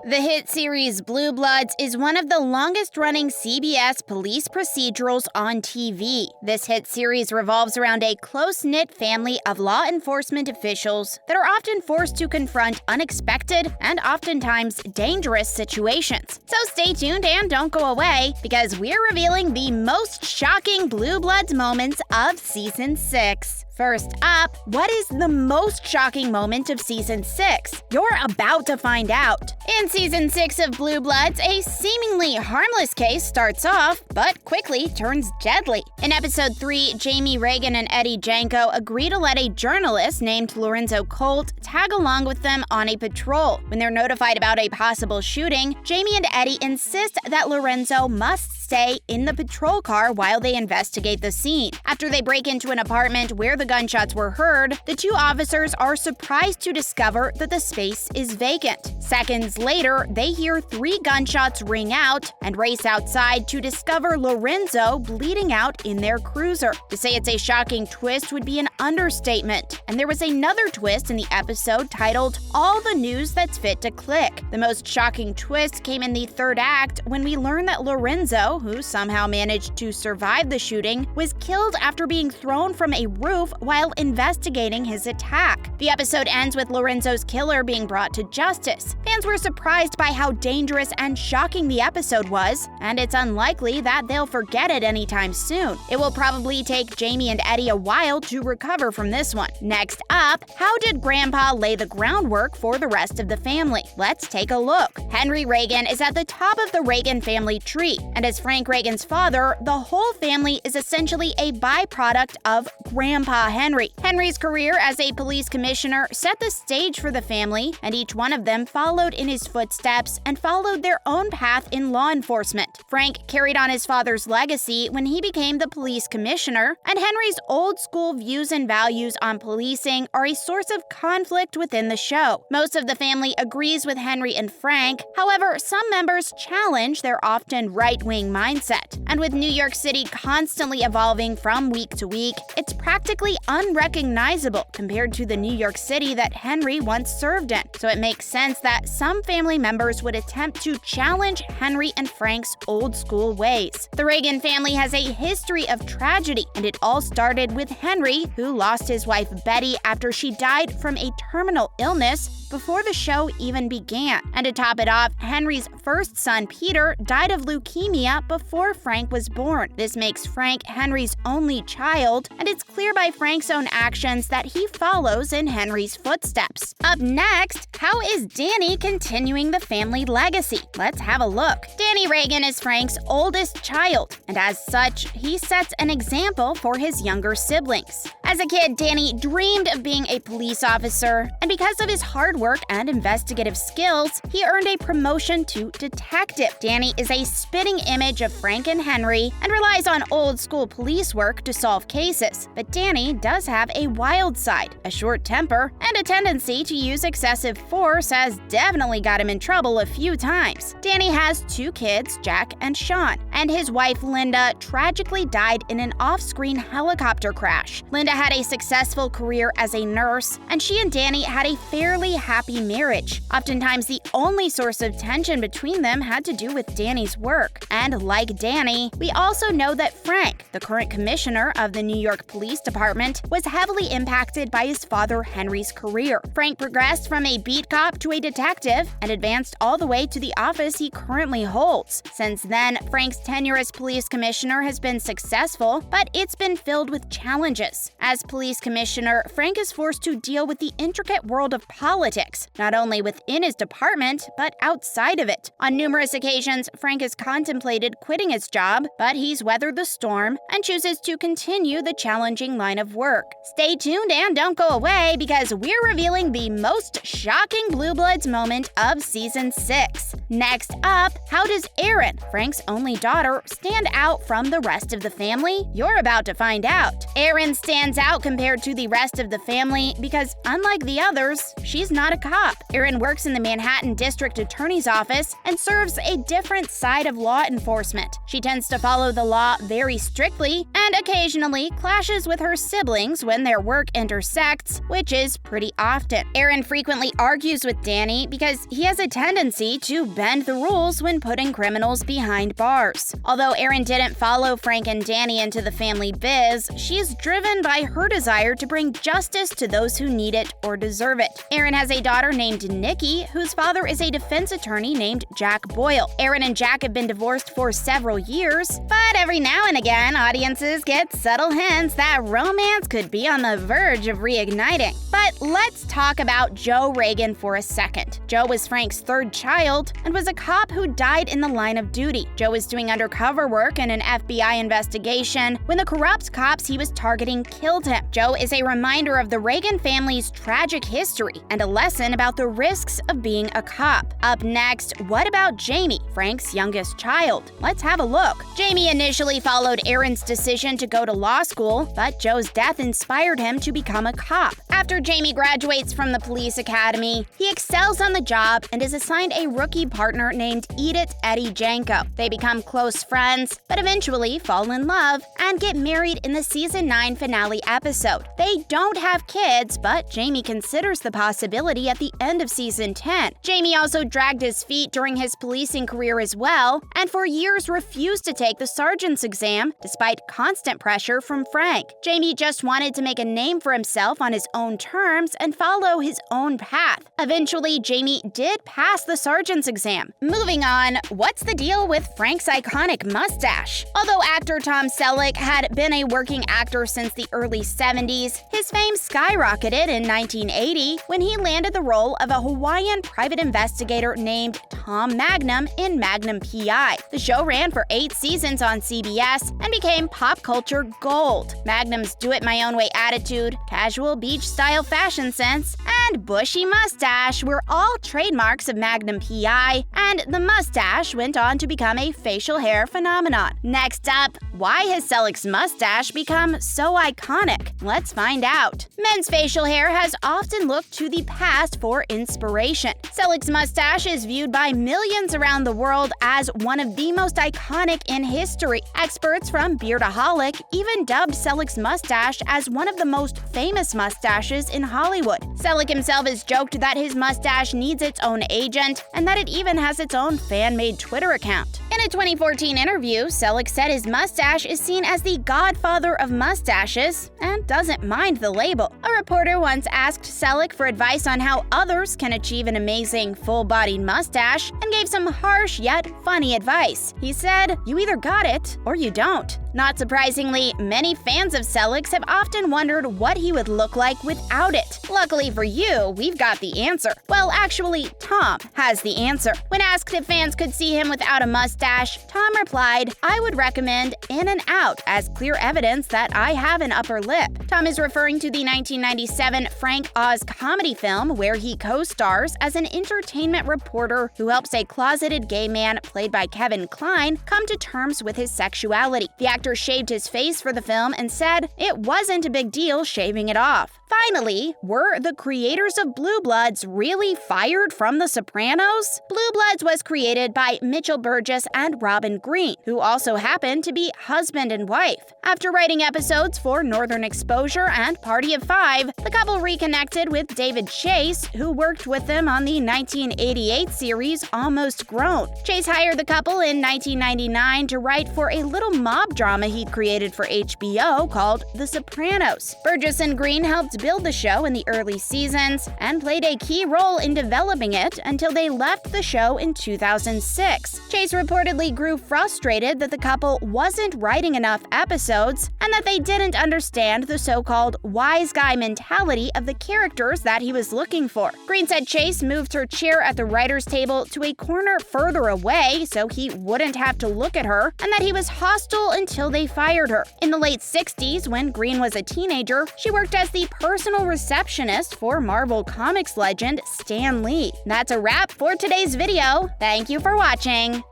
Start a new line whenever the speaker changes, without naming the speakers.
The hit series Blue Bloods is one of the longest-running CBS police procedurals on TV. This hit series revolves around a close-knit family of law enforcement officials that are often forced to confront unexpected and oftentimes dangerous situations. So stay tuned and don't go away, because we're revealing the most shocking Blue Bloods moments of Season 6. First up, what is the most shocking moment of Season 6? You're about to find out. In Season 6 of Blue Bloods, a seemingly harmless case starts off, but quickly turns deadly. In Episode 3, Jamie Reagan and Eddie Janko agree to let a journalist named Lorenzo Colt tag along with them on a patrol. When they're notified about a possible shooting, Jamie and Eddie insist that Lorenzo must stay in the patrol car while they investigate the scene. After they break into an apartment where the gunshots were heard, the two officers are surprised to discover that the space is vacant. Seconds later, they hear 3 gunshots ring out and race outside to discover Lorenzo bleeding out in their cruiser. To say it's a shocking twist would be an understatement. And there was another twist in the episode titled All the News That's Fit to Click. The most shocking twist came in the third act when we learn that Lorenzo, who somehow managed to survive the shooting, was killed after being thrown from a roof while investigating his attack. The episode ends with Lorenzo's killer being brought to justice. Fans were surprised by how dangerous and shocking the episode was, and it's unlikely that they'll forget it anytime soon. It will probably take Jamie and Eddie a while to recover from this one. Next up, how did Grandpa lay the groundwork for the rest of the family? Let's take a look. Henry Reagan is at the top of the Reagan family tree, and as Frank Reagan's father, the whole family is essentially a byproduct of Grandpa Henry. Henry's career as a police commissioner set the stage for the family, and each one of them followed in his footsteps and followed their own path in law enforcement. Frank carried on his father's legacy when he became the police commissioner, and Henry's old-school views and values on policing are a source of conflict within the show. Most of the family agrees with Henry and Frank. However, some members challenge their often right-wing mindset. And with New York City constantly evolving from week to week, it's practically unrecognizable compared to the New York City that Henry once served in. So it makes sense that some family members would attempt to challenge Henry and Frank's old-school ways. The Reagan family has a history of tragedy, and it all started with Henry, who lost his wife Betty after she died from a terminal illness before the show even began. And to top it off, Henry's first son, Peter, died of leukemia before Frank was born. This makes Frank Henry's only child, and it's clear by Frank's own actions that he follows in Henry's footsteps. Up next, how is Danny continuing the family legacy? Let's have a look. Danny Reagan is Frank's oldest child, and as such, he sets an example for his younger siblings. As a kid, Danny dreamed of being a police officer, and because of his hard work and investigative skills, he earned a promotion to detective. Danny is a spitting image of Frank and Henry and relies on old-school police work to solve cases. But Danny does have a wild side. A short temper and a tendency to use excessive force has definitely got him in trouble a few times. Danny has 2 kids, Jack and Sean, and his wife Linda tragically died in an off-screen helicopter crash. Linda had a successful career as a nurse, and she and Danny had a fairly happy marriage. Oftentimes, the only source of tension between them had to do with Danny's work. And like Danny, we also know that Frank, the current commissioner of the New York Police Department, was heavily impacted by his father Henry's career. Frank progressed from a beat cop to a detective and advanced all the way to the office he currently holds. Since then, Frank's tenure as police commissioner has been successful, but it's been filled with challenges. As police commissioner, Frank is forced to deal with the intricate world of politics, not only within his department, but outside of it. On numerous occasions, Frank has contemplated quitting his job, but he's weathered the storm and chooses to continue the challenging line of work. Stay tuned and don't go away, because we're revealing the most shocking Blue Bloods moment of Season 6. Next up, how does Erin, Frank's only daughter, stand out from the rest of the family? You're about to find out. Erin stands out compared to the rest of the family because, unlike the others, she's not a cop. Erin works in the Manhattan District Attorney's Office and serves a different side of law enforcement. She tends to follow the law very strictly and occasionally clashes with her siblings when their work intersects, which is pretty often. Erin frequently argues with Danny because he has a tendency to bend the rules when putting criminals behind bars. Although Erin didn't follow Frank and Danny into the family biz, she's driven by her desire to bring justice to those who need it or deserve it. Erin has a daughter named Nicky, whose father is a defense attorney named Jack Boyle. Erin and Jack have been divorced for several years, but every now and again, audiences get subtle hints that romance could be on the verge of reigniting. But let's talk about Joe Reagan for a second. Joe was Frank's third child and was a cop who died in the line of duty. Joe was doing undercover work in an FBI investigation when the corrupt cops he was targeting killed him. Joe is a reminder of the Reagan family's tragic history and a lesson about the risks of being a cop. Up next, what about Jamie, Frank's youngest child? Let's have a look. Jamie initially followed Erin's decision to go to law school, but Joe's death inspired him to become a cop. After Jamie graduates from the police academy, he excels on the job and is assigned a rookie partner named Edith Eddie Janko. They become close friends, but eventually fall in love and get married in the season 9 finale episode. They don't have kids, but Jamie considers the possibility at the end of season 10. Jamie also dragged his feet during his policing career as well, and for years refused to take the sergeant's exam despite constant pressure from Frank. Jamie just wanted to make a name for himself on his own terms and follow his own path. Eventually, Jamie did pass the sergeant's exam. Moving on, what's the deal with Frank's iconic mustache? Although actor Tom Selleck had been a working actor since the early 70s, his fame skyrocketed in 1980 when he landed the role of a Hawaiian private investigator named Tom Magnum in Magnum P.I. The show ran for 8 seasons on CBS and became pop culture gold. Magnum's do-it-my-own-way attitude, casual beach-style fashion sense, and bushy mustache were all trademarks of Magnum P.I., and the mustache went on to become a facial hair phenomenon. Next up, why has Selleck's mustache become so iconic? Let's find out. Men's facial hair has often looked to the past for inspiration. Selleck's mustache is viewed by millions around the world as one of the most iconic in history. Experts from Beardaholic even dubbed Selleck's mustache as one of the most famous mustaches in Hollywood. Selleck himself has joked that his mustache needs its own agent and that it even has its own fan-made Twitter account. In a 2014 interview, Selleck said his mustache is seen as the godfather of mustaches and doesn't mind the label. A reporter once asked Selleck for advice on how others can achieve an amazing full-bodied mustache and gave some harsh yet funny advice. He said, "You either got it or you don't." Not surprisingly, many fans of Selleck's have often wondered what he would look like without it. Luckily for you, we've got the answer. Well, actually, Tom has the answer. When asked if fans could see him without a mustache, Tom replied, "I would recommend In and Out as clear evidence that I have an upper lip." Tom is referring to the 1997 Frank Oz comedy film where he co-stars as an entertainment reporter who helps a closeted gay man played by Kevin Kline come to terms with his sexuality. The actor shaved his face for the film and said it wasn't a big deal shaving it off. Finally, were the creators of Blue Bloods really fired from The Sopranos? Blue Bloods was created by Mitchell Burgess and Robin Green, who also happened to be husband and wife. After writing episodes for Northern Exposure and Party of Five, the couple reconnected with David Chase, who worked with them on the 1988 series Almost Grown. Chase hired the couple in 1999 to write for a little mob drama he'd created for HBO called The Sopranos. Burgess and Green helped build the show in the early seasons and played a key role in developing it until they left the show in 2006. Chase reportedly grew frustrated that the couple wasn't writing enough episodes and that they didn't understand the so-called wise guy mentality of the characters that he was looking for. Green said Chase moved her chair at the writer's table to a corner further away so he wouldn't have to look at her, and that he was hostile until they fired her. In the late 60s, when Green was a teenager, she worked as the personal receptionist for Marvel Comics legend Stan Lee. That's a wrap for today's video. Thank you for watching.